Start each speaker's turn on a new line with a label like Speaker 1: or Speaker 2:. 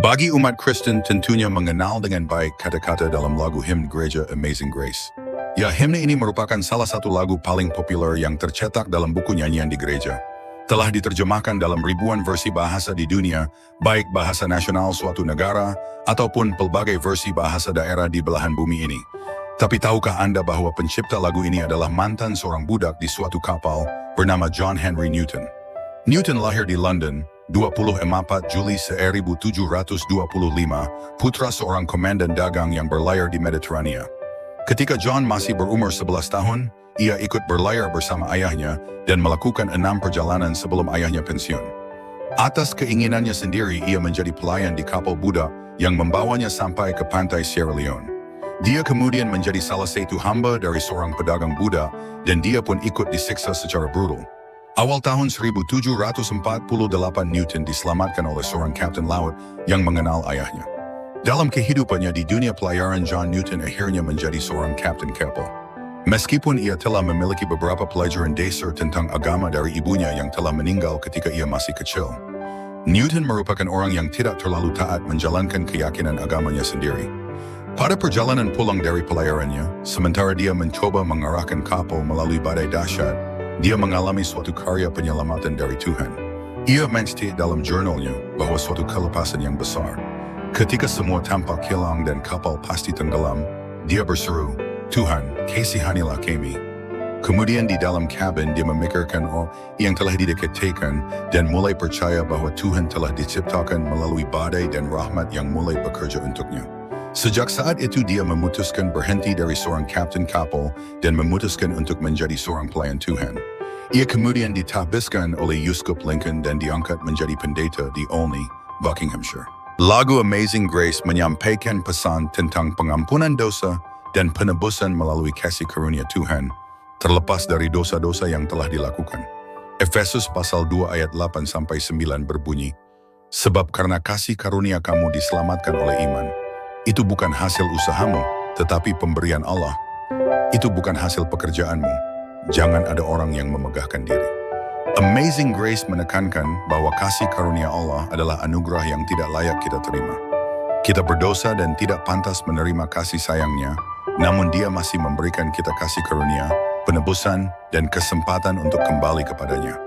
Speaker 1: Bagi umat Kristen tentunya mengenal dengan baik kata-kata dalam lagu himne gereja Amazing Grace. Ya, himne ini merupakan salah satu lagu paling populer yang tercetak dalam buku nyanyian di gereja. Telah diterjemahkan dalam ribuan versi bahasa di dunia, baik bahasa nasional suatu negara ataupun pelbagai versi bahasa daerah di belahan bumi ini. Tapi tahukah Anda bahwa pencipta lagu ini adalah mantan seorang budak di suatu kapal bernama John Henry Newton? Newton lahir di London, 24 Juli 1725, putra seorang komandan dagang yang berlayar di Mediterania. Ketika John masih berumur 11 tahun, ia ikut berlayar bersama ayahnya dan melakukan 6 perjalanan sebelum ayahnya pensiun. Atas keinginannya sendiri, ia menjadi pelayan di kapal budak yang membawanya sampai ke pantai Sierra Leone. Dia kemudian menjadi salah satu hamba dari seorang pedagang budak dan dia pun ikut disiksa secara brutal. Awal tahun 1748, Newton diselamatkan oleh seorang kapten laut yang mengenal ayahnya. Dalam kehidupannya di dunia pelayaran, John Newton akhirnya menjadi seorang kapten kapal. Meskipun ia telah memiliki beberapa pelajaran dasar tentang agama dari ibunya yang telah meninggal ketika ia masih kecil, Newton merupakan orang yang tidak terlalu taat menjalankan keyakinan agamanya sendiri. Pada perjalanan pulang dari pelayarannya, sementara dia mencoba mengarahkan kapal melalui badai dahsyat, dia mengalami suatu karya penyelamatan dari Tuhan. Ia mencatat dalam jurnalnya bahwa suatu kelepasan yang besar. Ketika semua tampak hilang dan kapal pasti tenggelam, dia berseru, "Tuhan, kasihanilah kami." Kemudian di dalam kabin dia memikirkan yang telah didekatkan dan mulai percaya bahwa Tuhan telah diciptakan melalui badai dan rahmat yang mulai bekerja untuknya. Sejak saat itu dia memutuskan berhenti dari seorang kapten kapal dan memutuskan untuk menjadi seorang pelayan Tuhan. Ia kemudian ditabiskan oleh Uskup Lincoln dan diangkat menjadi pendeta di Olney, Buckinghamshire. Lagu Amazing Grace menyampaikan pesan tentang pengampunan dosa dan penebusan melalui kasih karunia Tuhan, terlepas dari dosa-dosa yang telah dilakukan. Efesus pasal 2 ayat 8-9 berbunyi, "Sebab karena kasih karunia kamu diselamatkan oleh iman. Itu bukan hasil usahamu, tetapi pemberian Allah. Itu bukan hasil pekerjaanmu. Jangan ada orang yang memegahkan diri." Amazing Grace menekankan bahwa kasih karunia Allah adalah anugerah yang tidak layak kita terima. Kita berdosa dan tidak pantas menerima kasih sayangnya, namun Dia masih memberikan kita kasih karunia, penebusan, dan kesempatan untuk kembali kepadanya.